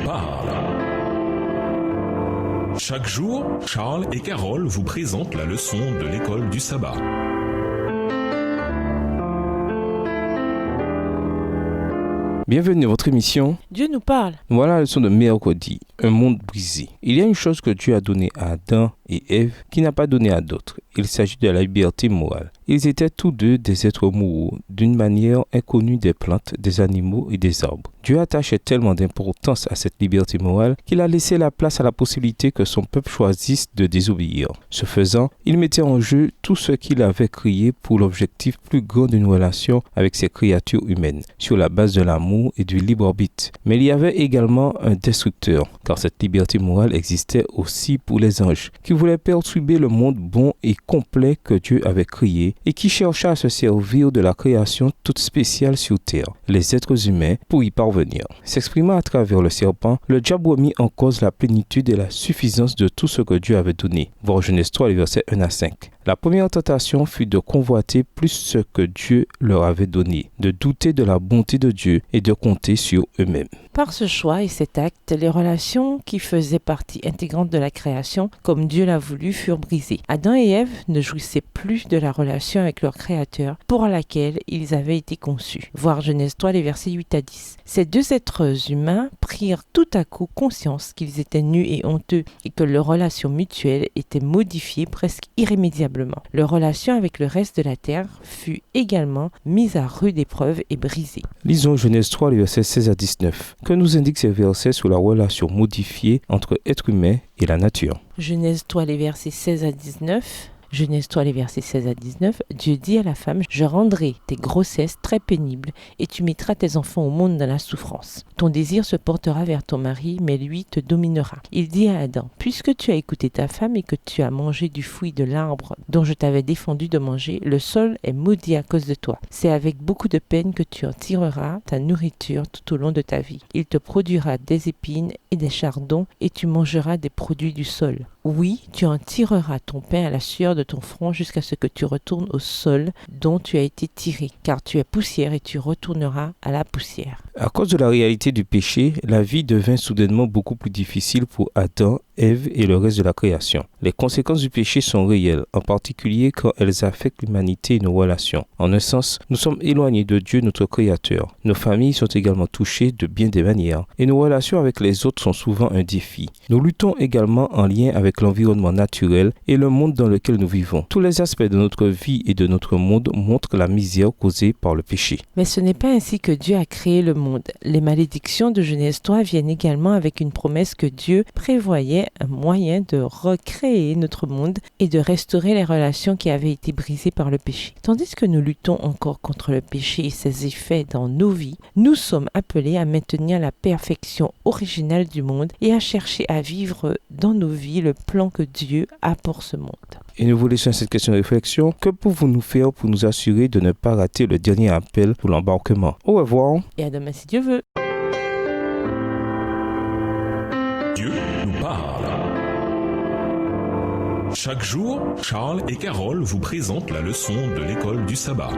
parle. Chaque jour, Charles et Carole vous présentent la leçon de l'école du sabbat. Bienvenue dans votre émission. Dieu nous parle. Voilà la leçon de mercredi, un monde brisé. Il y a une chose que Dieu a donnée à Adam et Ève qui n'a pas donnée à d'autres. Il s'agit de la liberté morale. Ils étaient tous deux des êtres moraux, d'une manière inconnue des plantes, des animaux et des arbres. Dieu attachait tellement d'importance à cette liberté morale qu'il a laissé la place à la possibilité que son peuple choisisse de désobéir. Ce faisant, il mettait en jeu tout ce qu'il avait créé pour l'objectif plus grand d'une relation avec ses créatures humaines, sur la base de l'amour et du libre arbitre. Mais il y avait également un destructeur, car cette liberté morale existait aussi pour les anges, qui voulaient perturber le monde bon et complet que Dieu avait créé et qui cherchaient à se servir de la création toute spéciale sur terre, les êtres humains, pour y parvenir. S'exprimant à travers le serpent, le diable remit en cause la plénitude et la suffisance de tout ce que Dieu avait donné. Voir Genèse 3, les versets 1 à 5. La première tentation fut de convoiter plus ce que Dieu leur avait donné, de douter de la bonté de Dieu et de compter sur eux-mêmes. Par ce choix et cet acte, les relations qui faisaient partie intégrante de la création, comme Dieu l'a voulu, furent brisées. Adam et Ève ne jouissaient plus de la relation avec leur Créateur pour laquelle ils avaient été conçus. Voir Genèse 3, les versets 8 à 10. Ces deux êtres humains prirent tout à coup conscience qu'ils étaient nus et honteux et que leur relation mutuelle était modifiée presque irrémédiablement. Leur relation avec le reste de la terre fut également mise à rude épreuve et brisée. Lisons Genèse 3, les versets 16 à 19, que nous indiquent ces versets sur la relation modifiée entre être humain et la nature. Genèse 3, les versets 16 à 19. Genèse 3, les versets 16 à 19, Dieu dit à la femme, « Je rendrai tes grossesses très pénibles et tu mettras tes enfants au monde dans la souffrance. Ton désir se portera vers ton mari, mais lui te dominera. » Il dit à Adam, « Puisque tu as écouté ta femme et que tu as mangé du fruit de l'arbre dont je t'avais défendu de manger, le sol est maudit à cause de toi. C'est avec beaucoup de peine que tu en tireras ta nourriture tout au long de ta vie. Il te produira des épines et des chardons et tu mangeras des produits du sol. Oui, tu en tireras ton pain à la sueur de ton front jusqu'à ce que tu retournes au sol dont tu as été tiré, car tu es poussière et tu retourneras à la poussière. » À cause de la réalité du péché, la vie devint soudainement beaucoup plus difficile pour Adam, Ève et le reste de la création. Les conséquences du péché sont réelles, en particulier quand elles affectent l'humanité et nos relations. En un sens, nous sommes éloignés de Dieu, notre Créateur. Nos familles sont également touchées de bien des manières, et nos relations avec les autres sont souvent un défi. Nous luttons également en lien avec l'environnement naturel et le monde dans lequel nous vivons. Tous les aspects de notre vie et de notre monde montrent la misère causée par le péché. Mais ce n'est pas ainsi que Dieu a créé le monde. Les malédictions de Genèse 3 viennent également avec une promesse que Dieu prévoyait un moyen de recréer notre monde et de restaurer les relations qui avaient été brisées par le péché. Tandis que nous luttons encore contre le péché et ses effets dans nos vies, nous sommes appelés à maintenir la perfection originale du monde et à chercher à vivre dans nos vies le plan que Dieu a pour ce monde. Et nous vous laissons cette question de réflexion. Que pouvons-nous faire pour nous assurer de ne pas rater le dernier appel pour l'embarquement? Au revoir. Et à demain si Dieu veut. Dieu nous parle. Chaque jour, Charles et Carole vous présentent la leçon de l'école du sabbat.